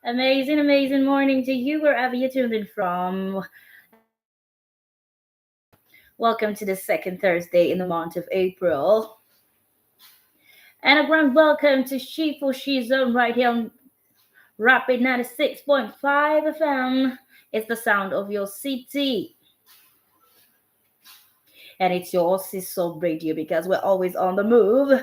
Amazing, amazing morning to you wherever you're tuned in from. Welcome to the second Thursday in the month of April. And a grand welcome to She for She Zone right here on Rapid 96.5 FM. It's the sound of your city. And it's your sister radio because we're always on the move.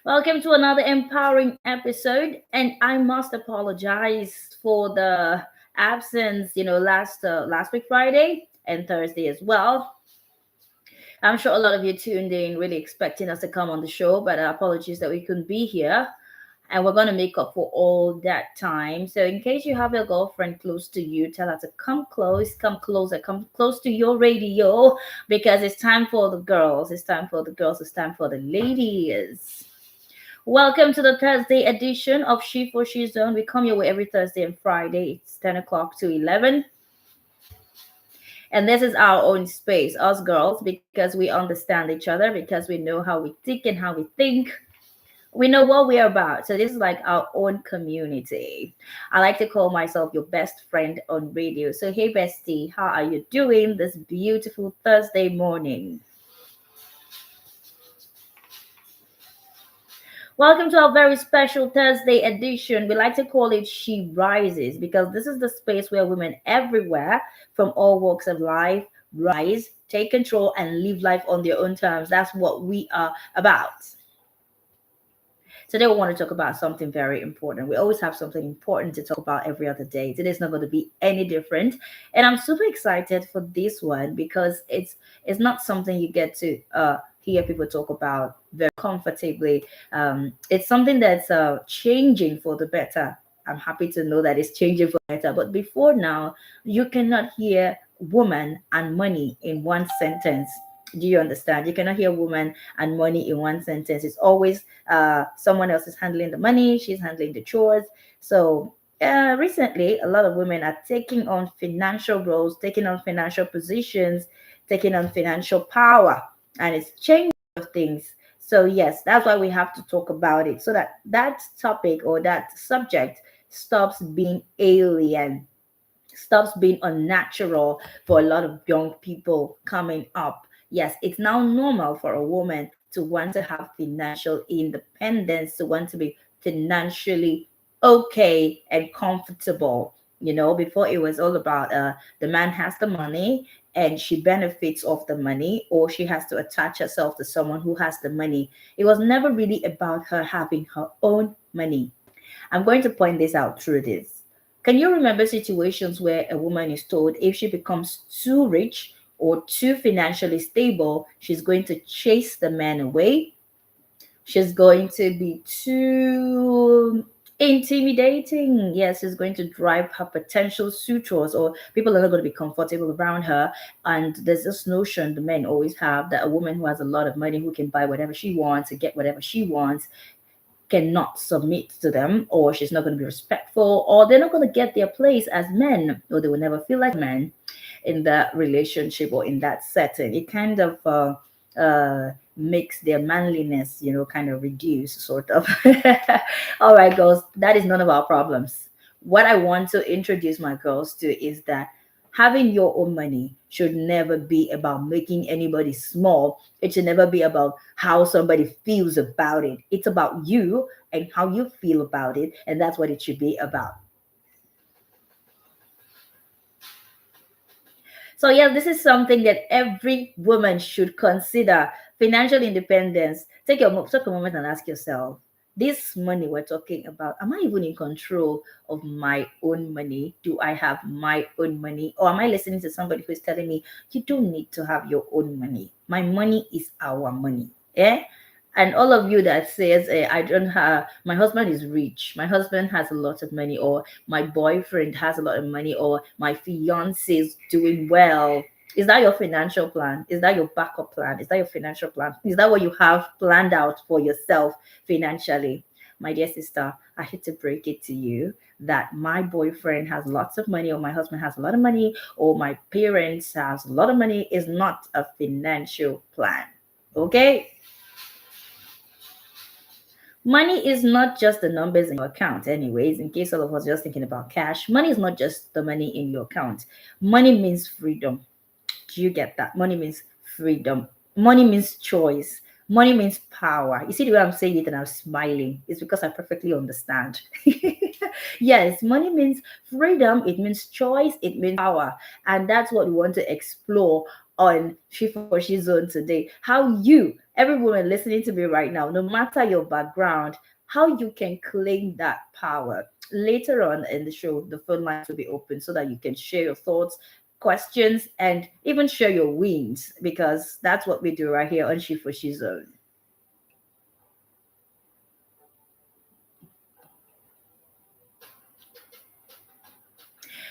Welcome to another empowering episode, and I must apologize for the absence. Last week Friday and Thursday as well. I'm sure a lot of you tuned in, really expecting us to come on the show, but apologies that we couldn't be here. And we're going to make up for all that time. So, in case you have your girlfriend close to you, tell her to come close, come closer, come close to your radio because it's time for the girls. It's time for the girls. It's time for the ladies. Welcome to the Thursday edition of She for She Zone. We come your way every Thursday and Friday. It's 10 o'clock to 11. And this is our own space, us girls, because we understand each other, because we know how we think and how we think. We know what we're about. So this is like our own community. I like to call myself your best friend on radio. So hey bestie, how are you doing this beautiful Thursday morning? Welcome to our very special Thursday edition. We like to call it She Rises because this is the space where women everywhere from all walks of life rise, take control, and live life on their own terms. That's what we are about. Today, we want to talk about something very important. We always have something important to talk about every other day. Today's not going to be any different. And I'm super excited for this one because it's not something you get to hear people talk about very comfortably. It's something that's changing for the better. I'm happy to know that it's changing for the better. But before now, you cannot hear woman and money in one sentence. Do you understand? You cannot hear woman and money in one sentence. It's always someone else is handling the money, she's handling the chores. So recently, a lot of women are taking on financial roles, taking on financial positions, taking on financial power, and it's changing things. So yes, that's why we have to talk about it so that that topic or that subject stops being alien, stops being unnatural for a lot of young people coming up. Yes, it's now normal for a woman to want to have financial independence, to want to be financially okay and comfortable. Before it was all about the man has the money and she benefits off the money, or she has to attach herself to someone who has the money. It was never really about her having her own money. I'm going to point this out through this. Can you remember situations where a woman is told if she becomes too rich or too financially stable, she's going to chase the man away? She's going to be too intimidating. Yes, she's going to drive her potential suitors, or people are not going to be comfortable around her. And there's this notion the men always have that a woman who has a lot of money, who can buy whatever she wants and get whatever she wants, cannot submit to them, or she's not going to be respectful, or they're not going to get their place as men, or they will never feel like men in that relationship or in that setting. It kind of makes their manliness, kind of reduce, sort of. All right, girls, that is none of our problems. What I want to introduce my girls to is that having your own money should never be about making anybody small. It should never be about how somebody feels about it. It's about you and how you feel about it. And that's what it should be about. So, yeah, this is something that every woman should consider. Financial independence. Take a moment and ask yourself, this money we're talking about, am I even in control of my own money? Do I have my own money? Or am I listening to somebody who's telling me, you don't need to have your own money? My money is our money. Yeah? And all of you that says, I don't have, my husband is rich, my husband has a lot of money, or my boyfriend has a lot of money, or my fiance is doing well. Is that your financial plan? Is that your backup plan? Is that your financial plan? Is that what you have planned out for yourself financially? My dear sister, I hate to break it to you that my boyfriend has lots of money, or my husband has a lot of money, or my parents has a lot of money is not a financial plan. Okay? Money is not just the numbers in your account, anyways. In case all of us are just thinking about cash, money is not just the money in your account. Money means freedom. Do you get that? Money means freedom. Money means choice. Money means power. You see the way I'm saying it and I'm smiling? It's because I perfectly understand. Yes, money means freedom, it means choice, it means power. And that's what we want to explore on She for She Zone today. How you, every woman listening to me right now, no matter your background, how you can claim that power. Later on in the show, the phone lines will be open so that you can share your thoughts, questions, and even share your wins, because that's what we do right here on She for She Zone.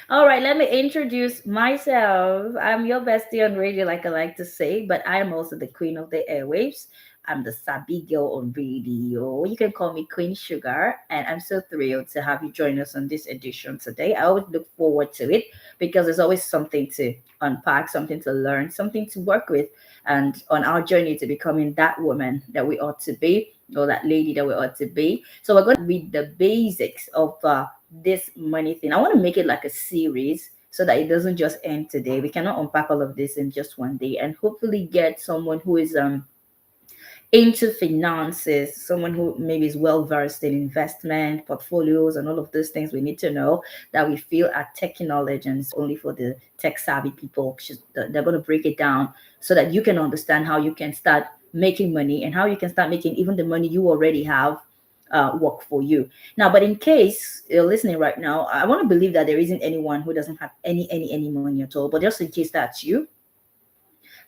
All right, let me introduce myself. I'm your bestie on radio, like I like to say, but I am also the queen of the airwaves. I'm the Sabi girl on radio. You can call me Queen Sugar, and I'm so thrilled to have you join us on this edition today. I always look forward to it because there's always something to unpack, something to learn, something to work with, and on our journey to becoming that woman that we ought to be, or that lady that we ought to be. So we're going to read the basics of this money thing. I want to make it like a series so that it doesn't just end today. We cannot unpack all of this in just one day, and hopefully get someone who is into finances, someone who maybe is well versed in investment, portfolios, and all of those things we need to know, that we feel are tech knowledge and it's only for the tech savvy people. They're going to break it down so that you can understand how you can start making money and how you can start making even the money you already have work for you. Now, but in case you're listening right now, I want to believe that there isn't anyone who doesn't have any money at all. But just in case that's you,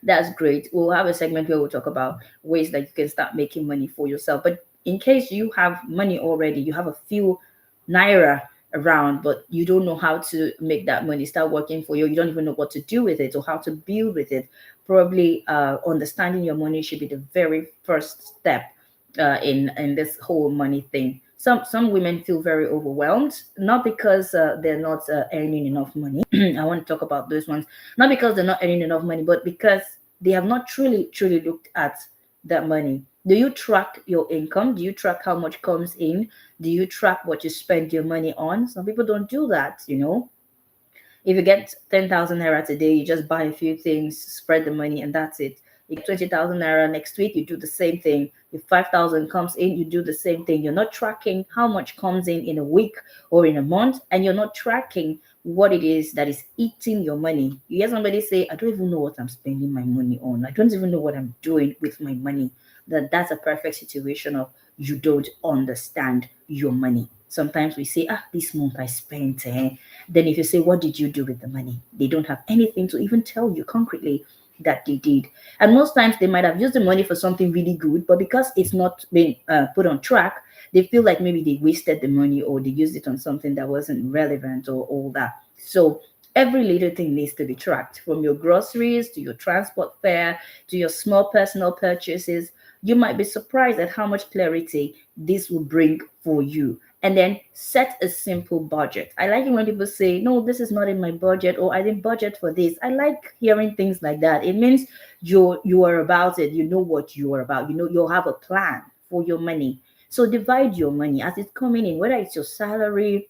that's great. We'll have a segment where we'll talk about ways that you can start making money for yourself. But in case you have money already, you have a few naira around, but you don't know how to make that money start working for you, you don't even know what to do with it or how to build with it. Probably understanding your money should be the very first step in this whole money thing. Some women feel very overwhelmed, not because they're not earning enough money. I want to talk about those ones, not because they're not earning enough money, but because they have not truly looked at that money. Do you track your income? Do you track how much comes in? Do you track what you spend your money on? Some people don't do that. If you get 10,000 naira today, you just buy a few things, spread the money, and that's it. You get 20,000 naira next week, you do the same thing. If 5,000 comes in, you do the same thing. You're not tracking how much comes in a week or in a month, and you're not tracking what it is that is eating your money. You hear somebody say, I don't even know what I'm spending my money on. I don't even know what I'm doing with my money. That's a perfect situation of you don't understand your money. Sometimes we say, this month I spent. Then if you say, what did you do with the money? They don't have anything to even tell you concretely that they did. And most times they might have used the money for something really good, but because it's not been put on track, they feel like maybe they wasted the money or they used it on something that wasn't relevant or all that. So every little thing needs to be tracked, from your groceries to your transport fare to your small personal purchases. You might be surprised at how much clarity this will bring for you. And then set a simple budget. I like it when people say, no, this is not in my budget, or I didn't budget for this. I like hearing things like that. It means you are about it. You know what you are about. You know you'll have a plan for your money. So divide your money as it's coming in, whether it's your salary,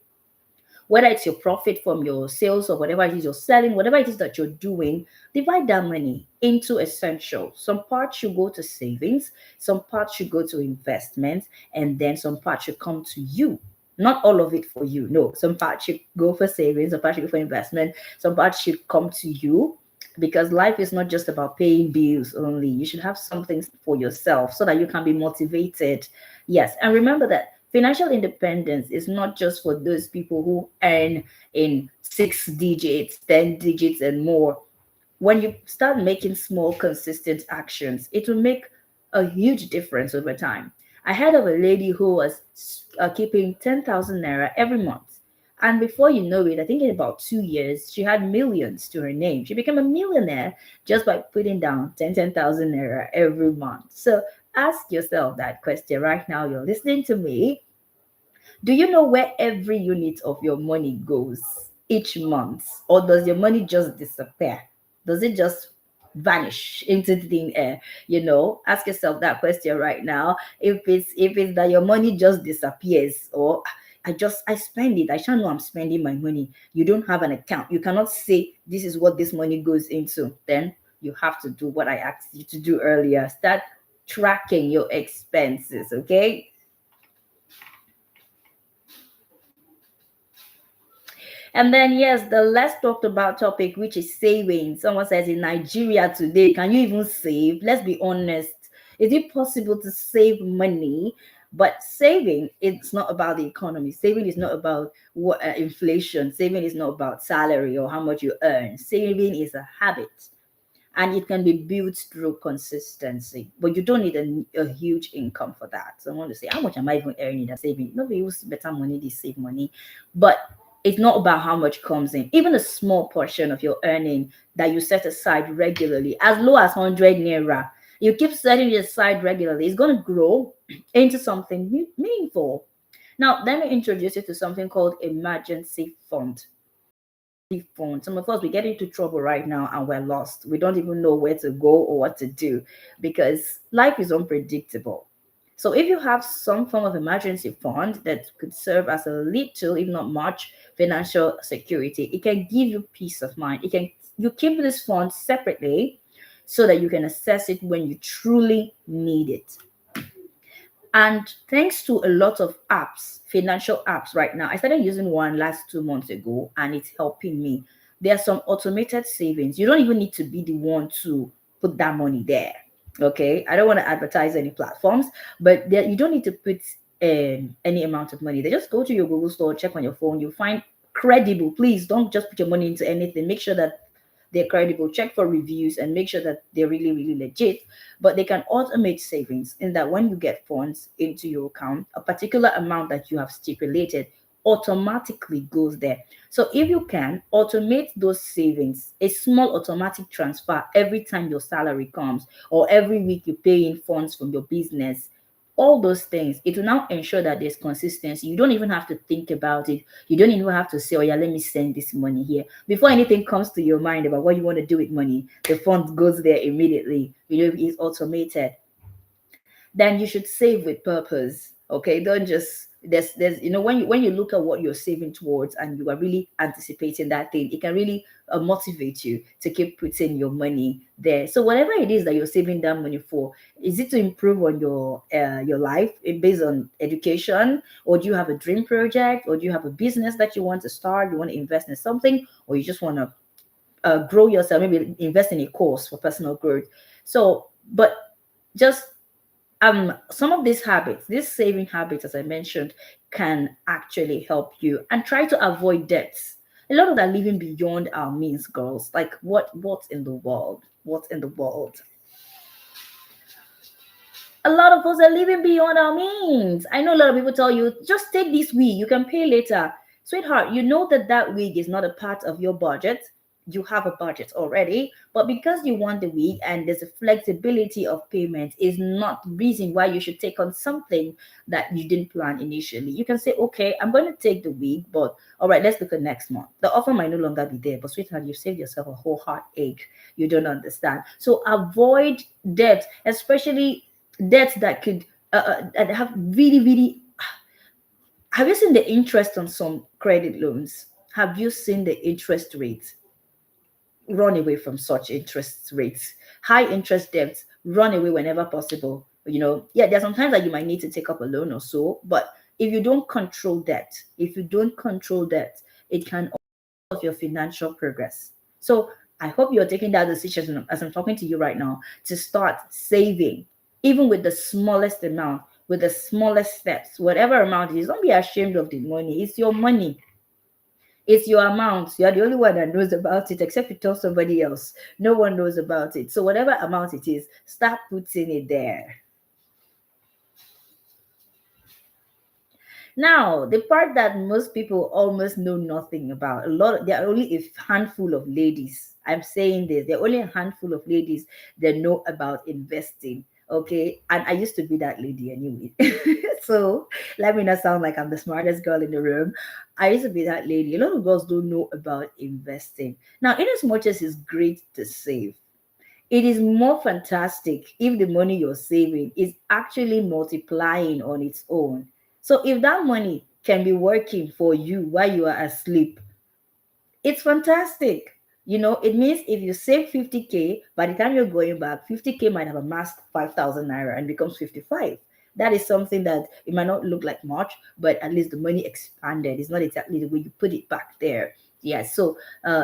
whether it's your profit from your sales or whatever it is you're selling, whatever it is that you're doing, divide that money into essentials. Some parts should go to savings, some parts should go to investments, and then some parts should come to you. Not all of it for you. No, some parts should go for savings, some parts should go for investment, some parts should come to you, because life is not just about paying bills only. You should have something for yourself so that you can be motivated. Yes, and remember that financial independence is not just for those people who earn in 6 digits, 10 digits, and more. When you start making small, consistent actions, it will make a huge difference over time. I heard of a lady who was keeping 10,000 naira every month. And before you know it, I think in about 2 years, she had millions to her name. She became a millionaire just by putting down 10,000 naira every month. So ask yourself that question right now. You're listening to me. Do you know where every unit of your money goes each month? Or does your money just disappear? Does it just vanish into thin air? Ask yourself that question right now. If it's that your money just disappears, or I spend it, I shall know I'm spending my money. You don't have an account. You cannot say this is what this money goes into. Then you have to do what I asked you to do earlier. Start tracking your expenses, okay? And then, yes, the less talked about topic, which is saving. Someone says in Nigeria today, can you even save? Let's be honest. Is it possible to save money? But saving, it's not about the economy. Saving is not about what inflation. Saving is not about salary or how much you earn. Saving is a habit, and it can be built through consistency. But you don't need a huge income for that. So I want to say, how much am I even earning that saving? Nobody use better money, they save money. But it's not about how much comes in. Even a small portion of your earning that you set aside regularly, as low as 100 naira, you keep setting it aside regularly, it's going to grow into something meaningful. Now, let me introduce you to something called emergency fund. Phone. Some of us, we get into trouble right now and we're lost. We don't even know where to go or what to do because life is unpredictable. So if you have some form of emergency fund that could serve as a little, if not much, financial security, it can give you peace of mind. You keep this fund separately so that you can access it when you truly need it. And thanks to a lot of apps, financial apps right now, I started using one last 2 months ago and it's helping me. There are some automated savings. You don't even need to be the one to put that money there. Okay. I don't want to advertise any platforms, but you don't need to put any amount of money. They just go to your Google store, check on your phone, you find credible. Please don't just put your money into anything. Make sure that they're credible, check for reviews and make sure that they're really, really legit. But they can automate savings in that when you get funds into your account, a particular amount that you have stipulated automatically goes there. So if you can automate those savings, a small automatic transfer every time your salary comes or every week you pay in funds from your business, all those things, it will now ensure that there's consistency. You don't even have to think about it. You don't even have to say, oh yeah, let me send this money here. Before anything comes to your mind about what you want to do with money, the fund goes there immediately. It's automated. Then you should save with purpose. Okay, don't just there's when you look at what you're saving towards and you are really anticipating that thing, it can really motivate you to keep putting your money there. So whatever it is that you're saving that money for, is it to improve on your life based on education, or do you have a dream project, or do you have a business that you want to start, you want to invest in something, or you just want to grow yourself, maybe invest in a course for personal growth. So but just some of these habits, these saving habits, as I mentioned, can actually help you. And try to avoid debts. A lot of that living beyond our means, girls. Like what in the world? What in the world? A lot of us are living beyond our means. I know a lot of people tell you, just take this wig, you can pay later. Sweetheart, you know that wig is not a part of your budget. You have a budget already, but because you want the wig and there's a flexibility of payment, is not reason why you should take on something that you didn't plan initially. You can say, okay, I'm going to take the wig, but all right, let's look at next month. The offer might no longer be there, but sweetheart, you've saved yourself a whole heartache. You don't understand. So avoid debt, especially debts that could that have really, really. Have you seen the interest on some credit loans? Have you seen the interest rates? Run away from such interest rates. High interest debts, run away whenever possible. Yeah, there's sometimes that you might need to take up a loan or so, but if you don't control that, it can of your financial progress. So I hope you're taking that decision as I'm talking to you right now to start saving, even with the smallest amount, with the smallest steps, whatever amount it is. Don't be ashamed of the money. It's your money. It's your amount. You're the only one that knows about it, except you tell somebody else. No one knows about it. So whatever amount it is, start putting it there. Now, the part that most people almost know nothing about, there are only a handful of ladies. I'm saying this, there are only a handful of ladies that know about investing. Okay. And I used to be that lady anyway. So let me not sound like I'm the smartest girl in the room. I used to be that lady. A lot of girls don't know about investing. Now, in as much as it's great to save, It is more fantastic if the money you're saving is actually multiplying on its own. So if that money can be working for you while you are asleep, it's fantastic. It means if you save 50K, by the time you're going back, 50K might have amassed 5,000 naira and becomes 55. That is something that it might not look like much, but at least the money expanded. It's not exactly the way you put it back there. Yeah, so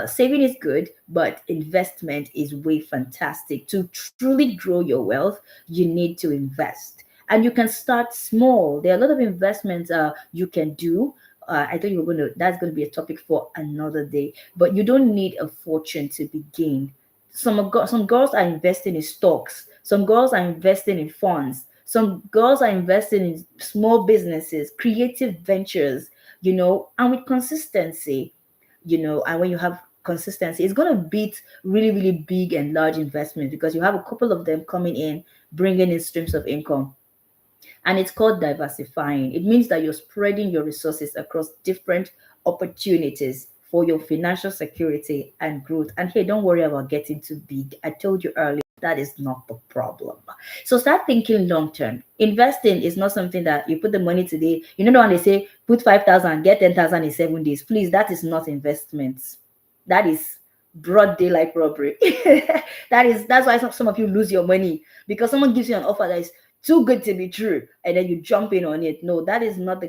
saving is good, but investment is way fantastic. To truly grow your wealth, you need to invest. And you can start small. There are a lot of investments you can do. I thought you were going to, that's going to be a topic for another day, but you don't need a fortune to begin. Some girls are investing in stocks, some girls are investing in funds, some girls are investing in small businesses, creative ventures, and with consistency, and when you have consistency, it's going to beat really, really big and large investments because you have a couple of them coming in, bringing in streams of income, and it's called diversifying. It means that you're spreading your resources across different opportunities for your financial security and growth. And hey, don't worry about getting too big. I told you earlier, that is not the problem. So start thinking long term. Investing is not something that you put the money today. You know when they say put 5,000, get 10,000 in 7 days. Please, that is not investment. That is broad daylight robbery. That's why some of you lose your money, because someone gives you an offer that is too good to be true and then you jump in on it. No, that is not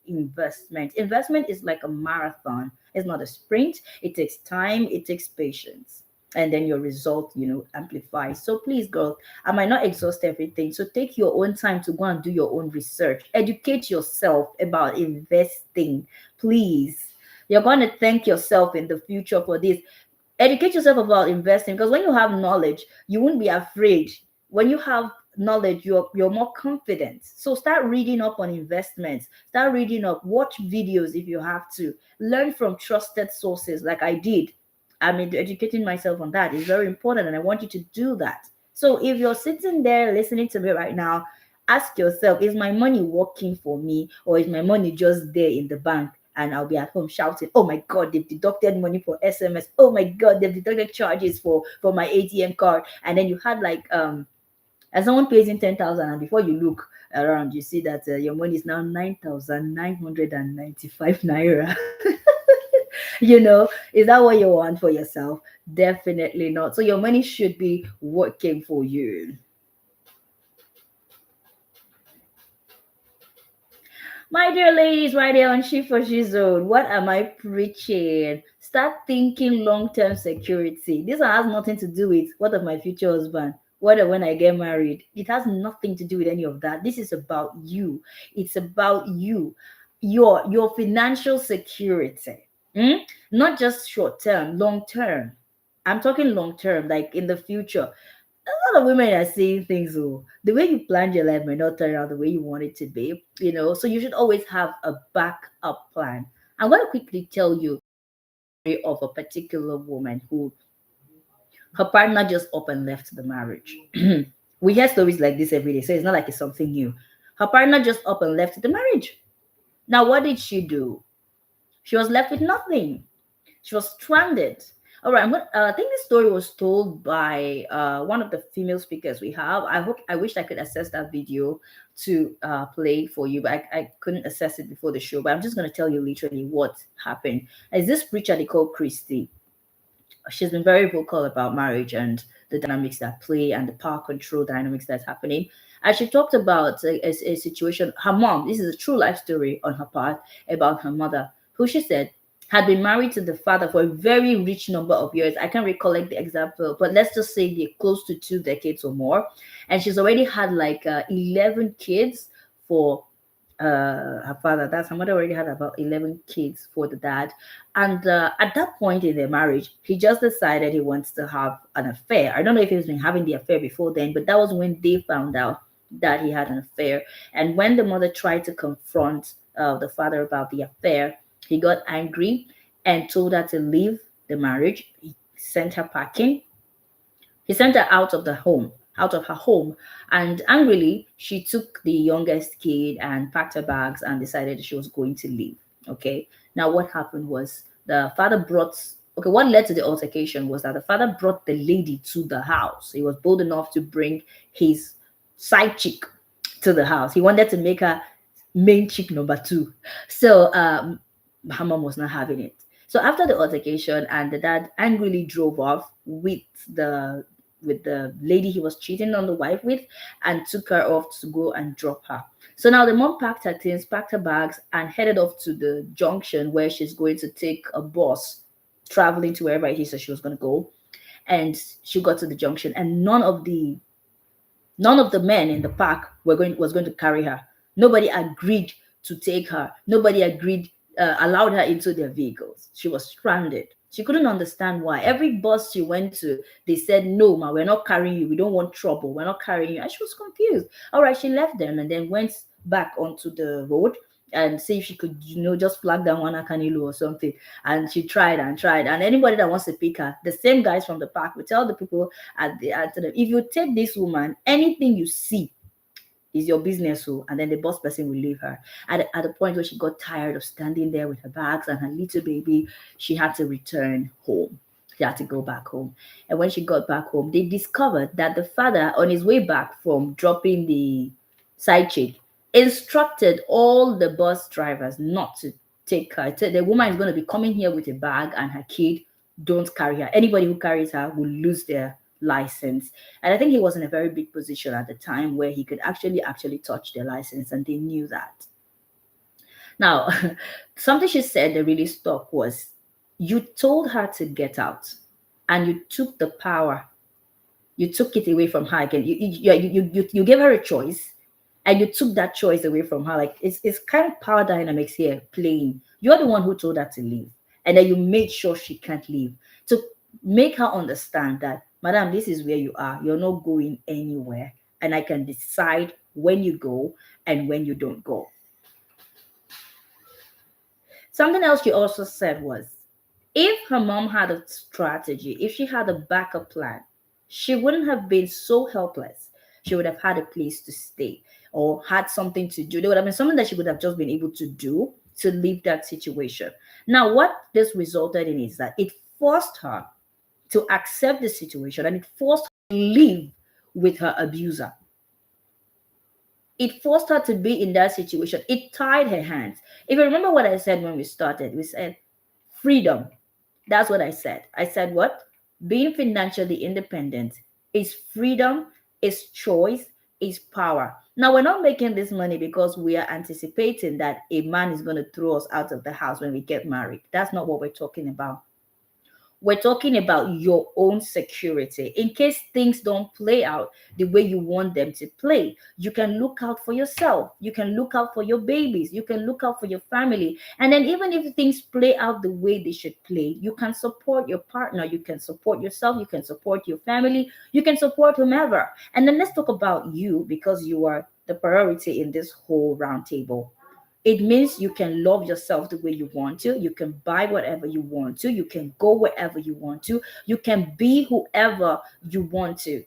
investment. Investment is like a marathon. It's not a sprint. It takes time, it takes patience, and then your result amplifies. So please, girl, I might not exhaust everything, so take your own time to go and do your own research, educate yourself about investing. Please, you're going to thank yourself in the future for this. Educate yourself about investing, because when you have knowledge, you won't be afraid. When you have knowledge, you're more confident. So start reading up on investments, start reading up, watch videos if you have to, learn from trusted sources like I did. I mean, educating myself on that is very important, and I want you to do that. So if you're sitting there listening to me right now, ask yourself, is my money working for me, or is my money just there in the bank and I'll be at home shouting, oh my god, they've deducted money for SMS, oh my god, they've deducted charges for my ATM card. And then you had like and someone pays in 10,000, and before you look around, you see that your money is now 9,995 naira. Is that what you want for yourself? Definitely not. So your money should be working for you. My dear ladies, right here on She for She Zone, what am I preaching? Start thinking long-term security. This one has nothing to do with what of my future husband, what of when I get married. It has nothing to do with any of that. This is about you. It's about you, your financial security. Not just short term, long term. I'm talking long term, like in the future. A lot of women are saying things, oh, the way you planned your life may not turn out the way you want it to be, so you should always have a backup plan. I'm going to quickly tell you a story of a particular woman who, her partner just up and left the marriage. We hear stories like this every day, so it's not like it's something new. Her partner just up and left the marriage. Now, what did she do? She was left with nothing. She was stranded. All right, I think this story was told by one of the female speakers we have. I wish I could access that video to play for you, but I couldn't access it before the show. But I'm just going to tell you literally what happened. Is this preacher they call Christy? She's been very vocal about marriage and the dynamics that play and the power control dynamics that's happening. And she talked about a situation. Her mom, this is a true life story on her part about her mother, who she said had been married to the father for a very rich number of years. I can't recollect the example, but let's just say they're close to 2 decades or more. And she's already had like 11 kids for her father. That's her mother already had about 11 kids for the dad. And at that point in their marriage, he just decided he wants to have an affair. I don't know if he's been having the affair before then, but that was when they found out that he had an affair. And when the mother tried to confront the father about the affair, he got angry and told her to leave the marriage. He sent her packing. He sent her out of her home. And angrily, she took the youngest kid and packed her bags and decided she was going to leave. Okay. Now, what happened was the father brought Okay, what led to the altercation was that the father brought the lady to the house. He was bold enough to bring his side chick to the house. He wanted to make her main chick number two. So her mom was not having it. So after the altercation, and the dad angrily drove off the with the lady he was cheating on the wife with, and took her off to go and drop her. So now the mom packed her things, packed her bags, and headed off to the junction where she's going to take a bus traveling to wherever it is that she was going to go. And she got to the junction, and none of the men in the park was going to carry her. Nobody agreed to take her. Nobody agreed allowed her into their vehicles. She was stranded. She couldn't understand why. Every bus she went to, they said, "No, ma, we're not carrying you. We don't want trouble. We're not carrying you." And she was confused. All right, she left them and then went back onto the road and see if she could, just flag down one Akanilu or something. And she tried and tried. And anybody that wants to pick her, the same guys from the park will tell the people at them, if you take this woman, anything you see is your business. So, and then the boss person will leave her. At the point where she got tired of standing there with her bags and her little baby, she had to return home. She had to go back home. And when she got back home, they discovered that the father, on his way back from dropping the side chick, instructed all the bus drivers not to take her. The woman is going to be coming here with a bag and her kid. Don't carry her. Anybody who carries her will lose their license. And I think he was in a very big position at the time where he could actually touch their license, and they knew that. Now, something she said that really stuck was, you told her to get out and you took the power. You took it away from her again. You gave her a choice and you took that choice away from her. Like, it's kind of power dynamics here playing. You're the one who told her to leave, and then you made sure she can't leave, to make her understand that, madam, this is where you are. You're not going anywhere, and I can decide when you go and when you don't go. Something else she also said was, if her mom had a strategy, if she had a backup plan, she wouldn't have been so helpless. She would have had a place to stay or had something to do. There would have been something that she would have just been able to do to leave that situation. Now, what this resulted in is that it forced her to accept the situation, and it forced her to live with her abuser. It forced her to be in that situation. It tied her hands. If you remember what I said when we started, we said freedom. That's what I said. I said what? Being financially independent is freedom, is choice, is power. Now, we're not making this money because we are anticipating that a man is going to throw us out of the house when we get married. That's not what we're talking about. We're talking about your own security. In case things don't play out the way you want them to play, you can look out for yourself. You can look out for your babies. You can look out for your family. And then even if things play out the way they should play, you can support your partner. You can support yourself. You can support your family. You can support whomever. And then let's talk about you, because you are the priority in this whole round table. It means you can love yourself the way you want to. You can buy whatever you want to. You can go wherever you want to. You can be whoever you want to.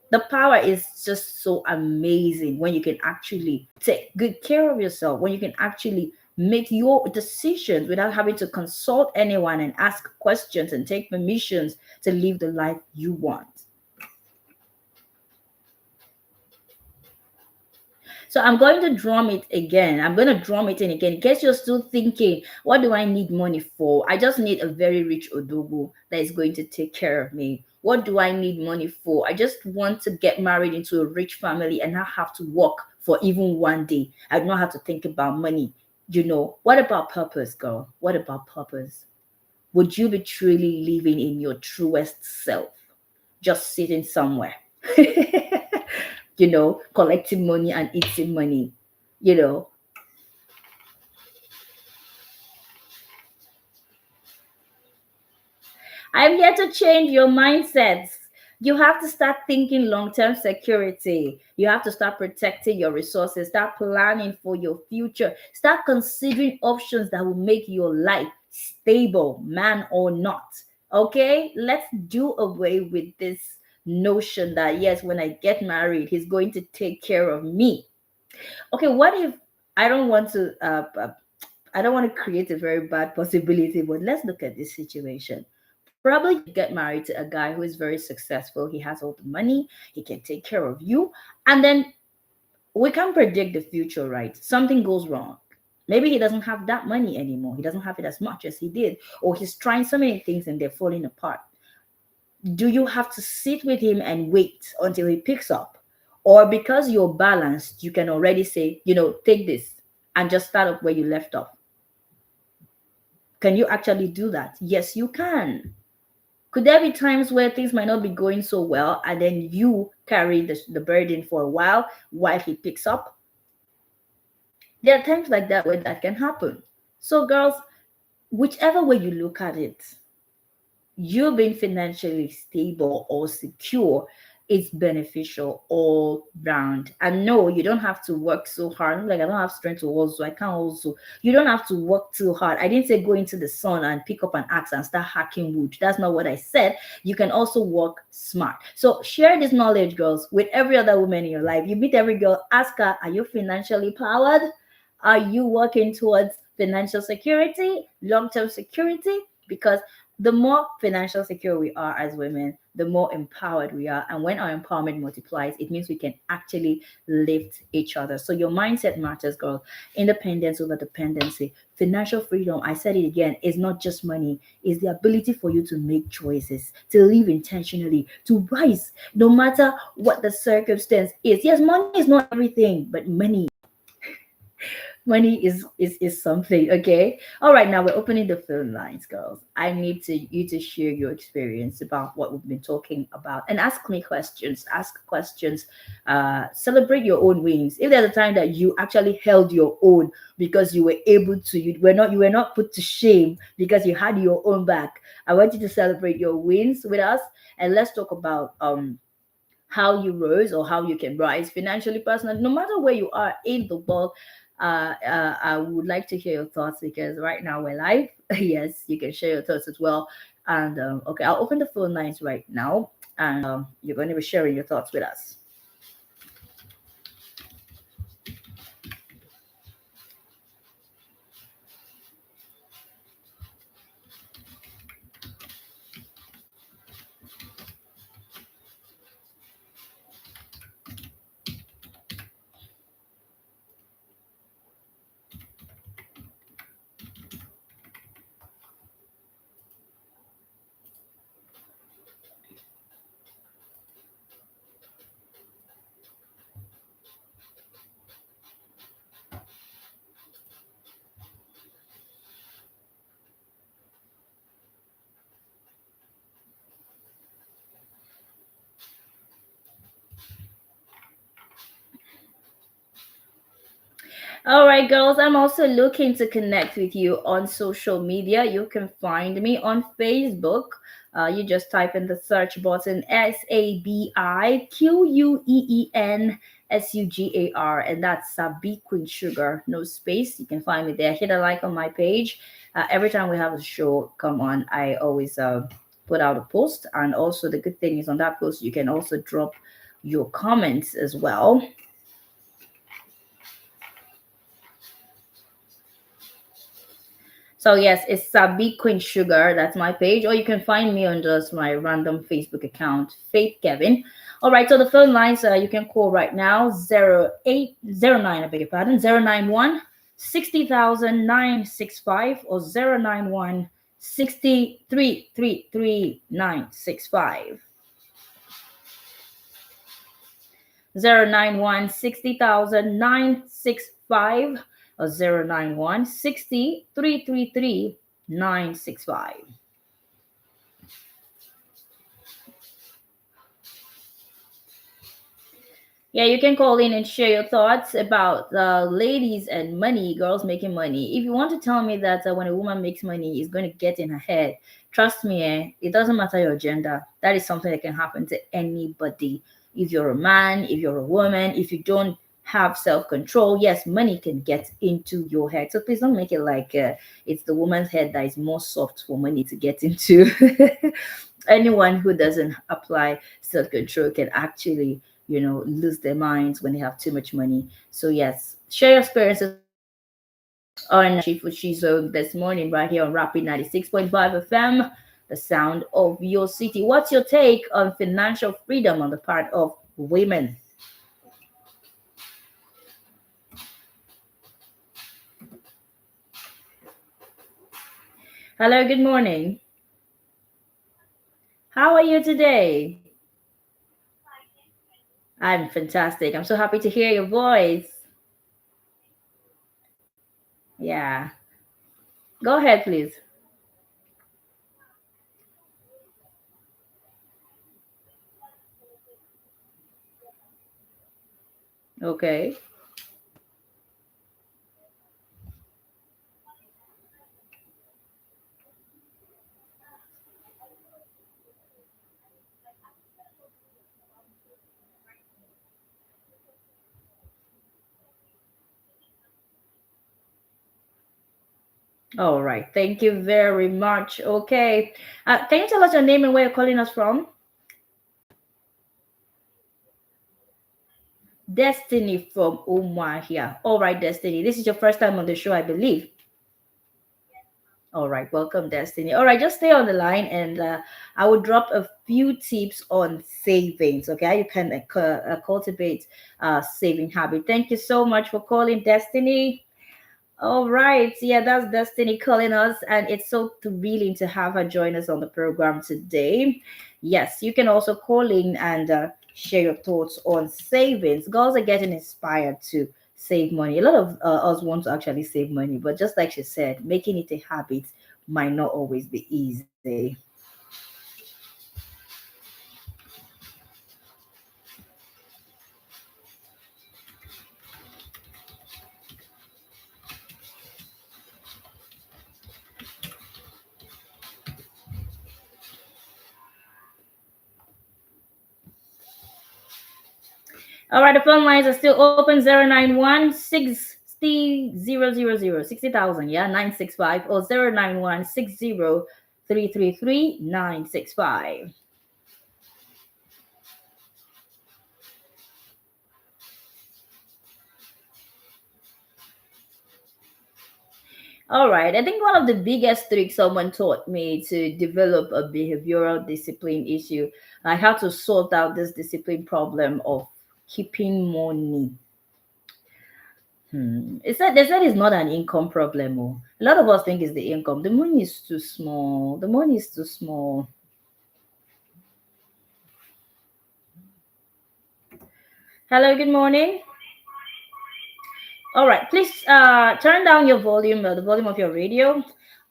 The power is just so amazing when you can actually take good care of yourself, when you can actually make your decisions without having to consult anyone and ask questions and take permissions to live the life you want. So I'm going to drum it again. I'm going to drum it in again. In case you're still thinking, what do I need money for? I just need a very rich Odogu that is going to take care of me. What do I need money for? I just want to get married into a rich family and not have to work for even one day. I don't have to think about money. What about purpose, girl? What about purpose? Would you be truly living in your truest self? Just sitting somewhere. Collecting money and eating money, you know. I'm here to change your mindsets. You have to start thinking long-term security. You have to start protecting your resources, start planning for your future, start considering options that will make your life stable, man or not. Okay, let's do away with this notion that, yes, when I get married, he's going to take care of me. Okay, what if I don't want to I don't want to create a very bad possibility, but let's look at this situation. Probably you get married to a guy who is very successful. He has all the money, he can take care of you. And then we can't predict the future, right? Something goes wrong. Maybe he doesn't have that money anymore. He doesn't have it as much as he did, or he's trying so many things and they're falling apart. Do you have to sit with him and wait until he picks up? Or because you're balanced, you can already say, take this and just start up where you left off? Can you actually do that? Yes, you can. Could there be times where things might not be going so well and then you carry the burden for a while he picks up? There are times like that where that can happen. So, girls, whichever way you look at it, you being financially stable or secure is beneficial all round. And no, you don't have to work so hard. Like, I don't have strength to also, I can't also. You don't have to work too hard. I didn't say go into the sun and pick up an axe and start hacking wood. That's not what I said. You can also work smart. So share this knowledge, girls, with every other woman in your life. You meet every girl, ask her, are you financially powered? Are you working towards financial security, long-term security? Because the more financial secure we are as women, the more empowered we are. And when our empowerment multiplies, it means we can actually lift each other. So your mindset matters, girl. Independence over dependency. Financial freedom, I said it again, is not just money. It's the ability for you to make choices, to live intentionally, to rise, no matter what the circumstance is. Yes, money is not everything, but money is something. Okay, all right, now we're opening the phone lines, girls. I need you to share your experience about what we've been talking about and ask me questions. Ask questions. Celebrate your own wins. If there's a time that you actually held your own because you were able to, you were not put to shame because you had your own back, I want you to celebrate your wins with us. And let's talk about how you rose or how you can rise financially, personally, no matter where you are in the world. I would like to hear your thoughts because right now we're live. Yes, you can share your thoughts as well. And okay, I'll open the phone lines right now, and you're going to be sharing your thoughts with us. All right, girls, I'm also looking to connect with you on social media. You can find me on Facebook. You just type in the search button SABIQUEENSUGAR, and that's Sabi Queen Sugar, no space. You can find me there. Hit a like on my page. Every time we have a show come on, I always put out a post. And also, the good thing is on that post, you can also drop your comments as well. So yes, it's Sabi Queen Sugar. That's my page. Or you can find me on just my random Facebook account, Faith Kevin. All right. So the phone lines you can call right now 0809. I beg your pardon. 091 60,965 or 091 6333965. 091 60,965 or 091 965. Yeah, you can call in and share your thoughts about ladies and money, girls making money. If you want to tell me that when a woman makes money, it's going to get in her head, trust me, it doesn't matter your gender. That is something that can happen to anybody. If you're a man, if you're a woman, if you don't have self-control, yes, money can get into your head. So please don't make it like it's the woman's head that is more soft for money to get into. Anyone who doesn't apply self-control can actually lose their minds when they have too much money. So yes, share your experiences with us. on Shifuchi Zone this morning, right here on Rapid 96.5 FM, the sound of your city. What's your take on financial freedom on the part of women? Hello, good morning. How are you today? I'm fantastic. I'm so happy to hear your voice. Yeah. Go ahead, please. Okay. All right. Thank you very much. Okay. Can you tell us your name and where you're calling us from? Destiny from Umahia. All right, Destiny. This is your first time on the show, I believe. All right, welcome, Destiny. All right, just stay on the line and I will drop a few tips on savings. Okay, you can cultivate saving habit. Thank you so much for calling, Destiny. All right. Yeah, that's Destiny calling us, and it's so thrilling to have her join us on the program today. Yes, you can also call in and share your thoughts on savings. Girls are getting inspired to save money. A lot of us want to actually save money, but just like she said, making it a habit might not always be easy. All right, the phone lines are still open 091 60,000, yeah, 965 or 091 965. All right, I think one of the biggest tricks someone taught me to develop a behavioral discipline issue, I had to sort out this discipline problem of keeping money. They said it's not an income problem. Oh. A lot of us think it's the income. The money is too small. The money is too small. Hello, good morning. All right, please turn down your volume, the volume of your radio.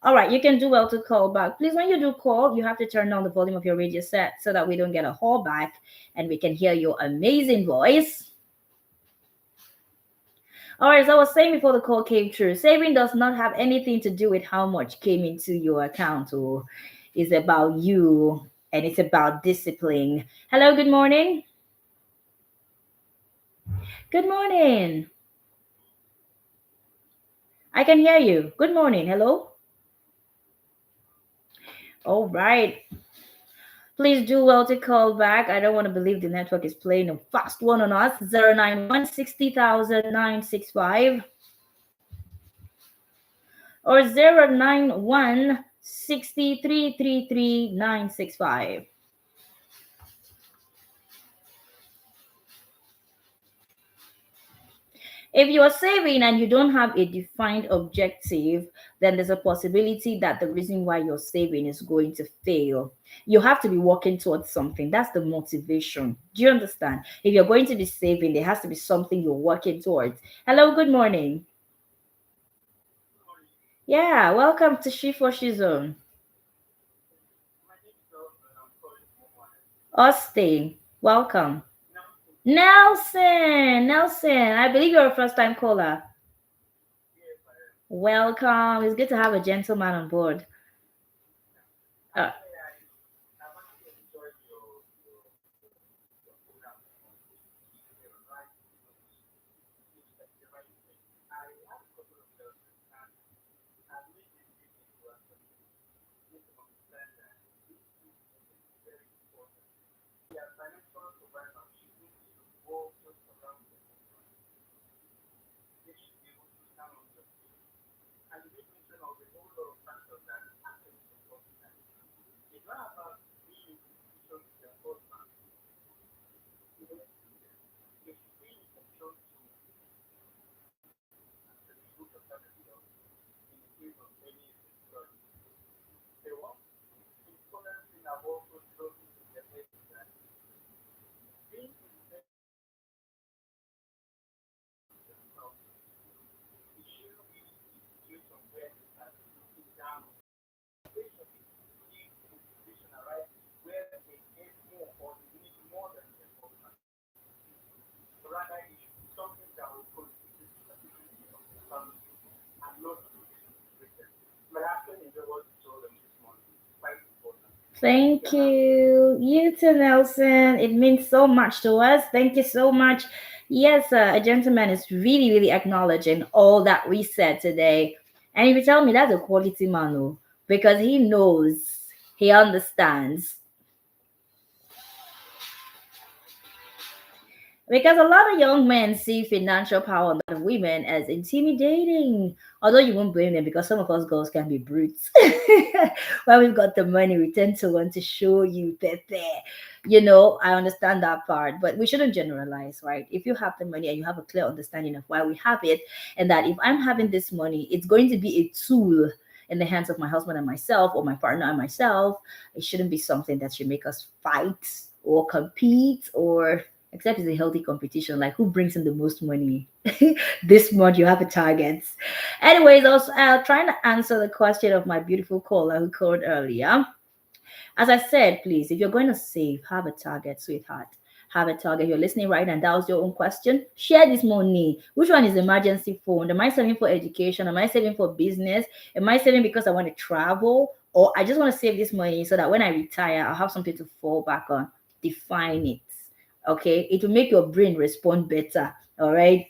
All right, you can do well to call back. Please, when you do call, you have to turn down the volume of your radio set so that we don't get a call back and we can hear your amazing voice. All right, as I was saying before the call came through, saving does not have anything to do with how much came into your account or is about you and it's about discipline. Hello, good morning. Good morning. I can hear you. Good morning. Hello. All right. Please do well to call back. I don't want to believe the network is playing a fast one on us. 091 or 091 If you are saving and you don't have a defined objective, then there's a possibility that the reason why you're saving is going to fail. You have to be working towards something. That's the motivation. Do you understand? If you're going to be saving, there has to be something you're working towards. Hello, good morning. Yeah, welcome to Shifoshi Zone. Austin, welcome. Nelson, I believe you're a first time caller. Welcome. It's good to have a gentleman on board. Uh, Thank you. You too, Nelson. It means so much to us. Thank you so much. Yes, a gentleman is really, really acknowledging all that we said today. And if you tell me that's a quality man, oh, because he knows, he understands. Because a lot of young men see financial power on that of women as intimidating. Although you won't blame them because some of us girls can be brutes. When we've got the money, we tend to want to show you, Pepe. I understand that part, but we shouldn't generalize, right? If you have the money and you have a clear understanding of why we have it, and that if I'm having this money, it's going to be a tool in the hands of my husband and myself, or my partner and myself, it shouldn't be something that should make us fight or compete, or except it's a healthy competition, like who brings in the most money this month. You have a target. Anyways, I was trying to answer the question of my beautiful caller who called earlier. As I said, please, if you're going to save, have a target, sweetheart. Have a target. You're listening right, and that was your own question. Share this money. Which one is emergency fund? Am I saving for education? Am I saving for business? Am I saving because I want to travel? Or I just want to save this money so that when I retire, I'll have something to fall back on. Define it. Okay, it will make your brain respond better. All right.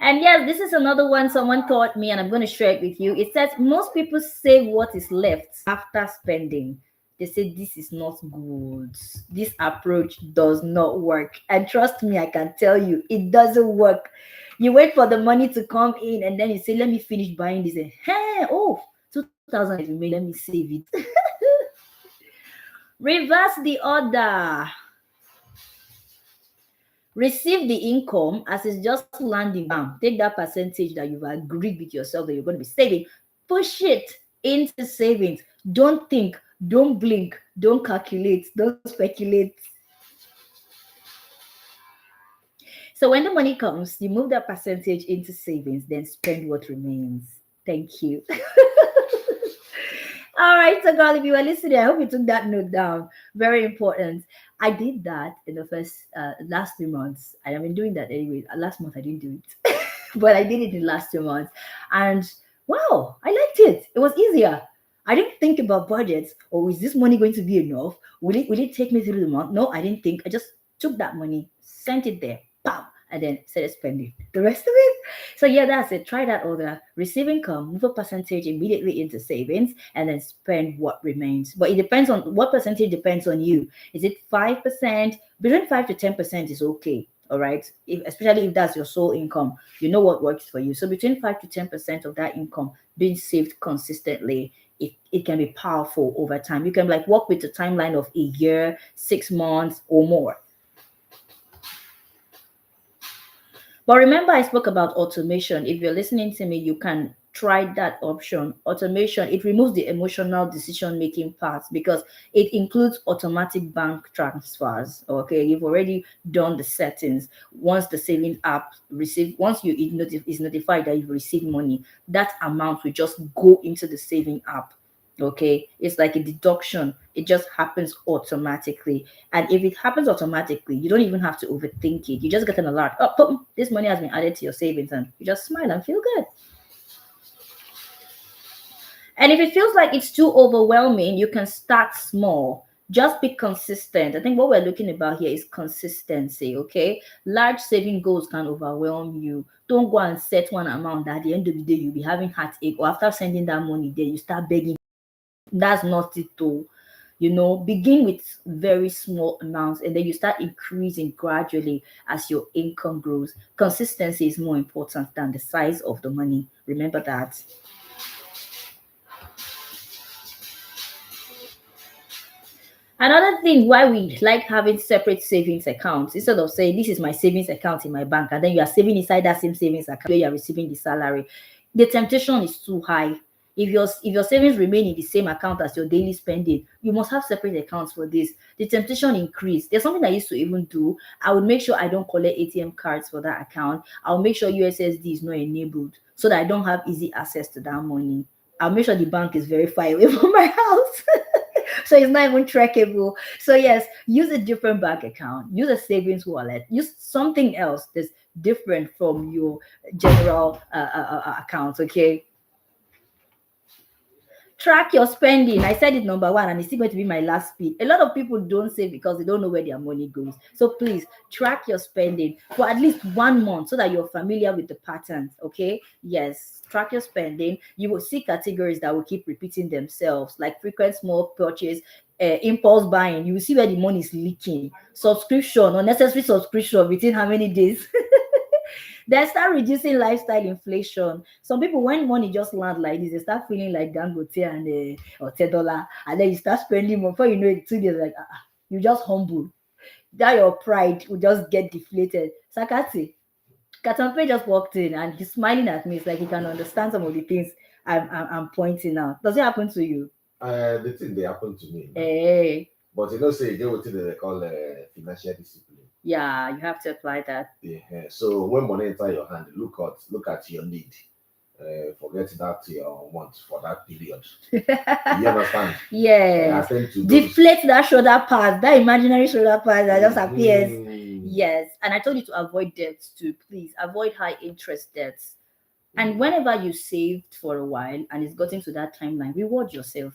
And yes, this is another one someone taught me, and I'm going to share it with you. It says most people save what is left after spending. They say this is not good. This approach does not work. And trust me, I can tell you, it doesn't work. You wait for the money to come in, and then you say, let me finish buying this. And, hey, oh, 2000 is remaining, let me save it. Reverse the order. Receive the income as it's just landing down. Take that percentage that you've agreed with yourself that you're going to be saving, push it into savings. Don't think, don't blink, don't calculate, don't speculate. So when the money comes, you move that percentage into savings, then spend what remains. Thank you. All right, so girl, if you were listening, I hope you took that note down. Very important. I did that in the first last 3 months. I have been doing that anyway. Last month I didn't do it, but I did it in the last 2 months, and wow, I liked it. It was easier. I didn't think about budgets. Or is this money going to be enough? Will it take me through the month? No, I didn't think. I just took that money, sent it there, bam, and then started spending the rest of it. So yeah, that's it. Try that order. Receive income, move a percentage immediately into savings, and then spend what remains. But it depends on what percentage depends on you. Is it 5%? Between 5 to 10% is okay. All right. Especially if that's your sole income, you know what works for you. So between 5 to 10% of that income being saved consistently, it can be powerful over time. You can like work with a timeline of a year, 6 months, or more. But remember, I spoke about automation. If you're listening to me, you can try that option. Automation, it removes the emotional decision making part because it includes automatic bank transfers. Okay, you've already done the settings. Once the saving app once is notified that you've received money, that amount will just go into the saving app. Okay, it's like a deduction. It just happens automatically. And if it happens automatically, you don't even have to overthink it. You just get an alert. Oh, boom, this money has been added to your savings, and you just smile and feel good. And if it feels like it's too overwhelming, you can start small. Just be consistent. I think what we're looking about here is consistency. Okay, large saving goals can overwhelm you. Don't go and set one amount that at the end of the day you'll be having heartache, or after sending that money there, you start begging. That's not it though. Begin with very small amounts and then you start increasing gradually as your income grows. Consistency is more important than the size of the money. Remember that. Another thing why we like having separate savings accounts instead of saying this is my savings account in my bank and then you are saving inside that same savings account where you are receiving the salary. The temptation is too high. If your savings remain in the same account as your daily spending, you must have separate accounts for this. The temptation increase. There's something I used to even do. I would make sure I don't collect ATM cards for that account. I'll make sure USSD is not enabled so that I don't have easy access to that money. I'll make sure the bank is very far away from my house. So it's not even trackable. So yes, use a different bank account, use a savings wallet, use something else that's different from your general accounts. Okay. Track your spending. I said it number one, and it's still going to be my last speed. A lot of people don't save because they don't know where their money goes. So please track your spending for at least 1 month so that you're familiar with the patterns. Okay. Yes. Track your spending. You will see categories that will keep repeating themselves, like frequent small purchase, impulse buying. You will see where the money is leaking. Subscription, unnecessary subscription within how many days? Then start reducing lifestyle inflation. Some people, when money just land like this, they start feeling like Dangote and or $10, and then you start spending more. Before you know it, 2 days like you just humble. That your pride will just get deflated. Sakati, Katampe just walked in and he's smiling at me. It's like he can understand some of the things I'm pointing out. Does it happen to you? The thing they happen to me. Hey. But say they what they call financial discipline. Yeah, you have to apply that. Yeah. So when money enter your hand, look at your need. Forget that your want for that period. You understand? Yeah. Deflate that shoulder pad, that imaginary shoulder pad that just appears. Yes. And I told you to avoid debts too. Please avoid high interest debts. And whenever you saved for a while and it's gotten to that timeline, reward yourself.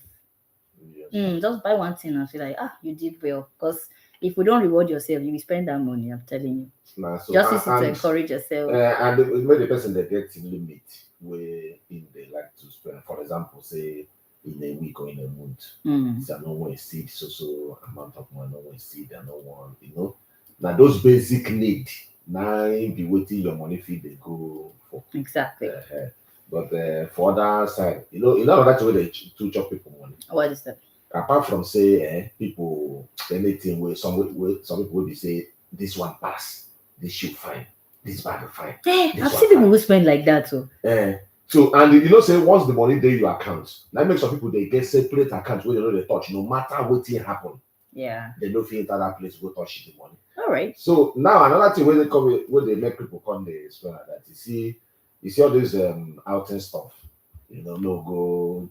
Yes. Just buy one thing and feel like, you did well. Because if you don't reward yourself, you will spend that money, I'm telling you. So, just easy to encourage yourself. And when the person that gets in limit where they like to spend, for example, say in a week or in a month, it's a no one seed, so amount of money, no one seed, and no one, Now those basic needs, now be waiting your money fee they go for. Exactly. But for other side, that's the way they to chop people money. What is that? Apart from say people anything where some people will be say this one pass, this should fine, this bag fine. I've seen people who spend like that too. So and say once the money there your account, that makes some people they get separate accounts where they touch no matter what thing happen. Yeah. They don't feel enter that place go touch the money. All right. So now another thing where they come where they make people come they spend like that. You see all this outing stuff, no go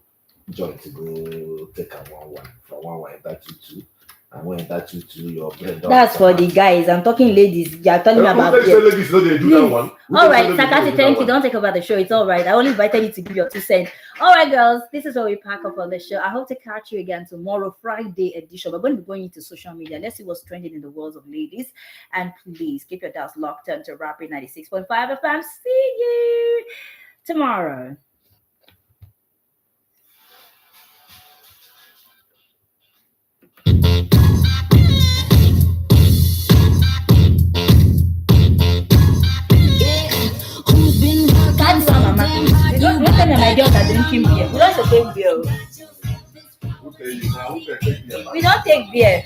joint to go take a 1-1 from 1-1 enter 2-2 and when enter 2-2 your brain that's for the guys. I'm talking ladies. You're telling me about ladies no they do that one. All right, Sakati, thank you. Don't take over the show. It's all right. I only invited you to give your 2 cents. All right, girls, this is where we pack up on the show. I hope to catch you again tomorrow, Friday edition. We're going to be going into social media. Let's see what's trending in the world of ladies. And please keep your dials locked on to Rapid 96.5 FM. See you tomorrow. My girls are drinking beer. We don't take beer. We don't take beer.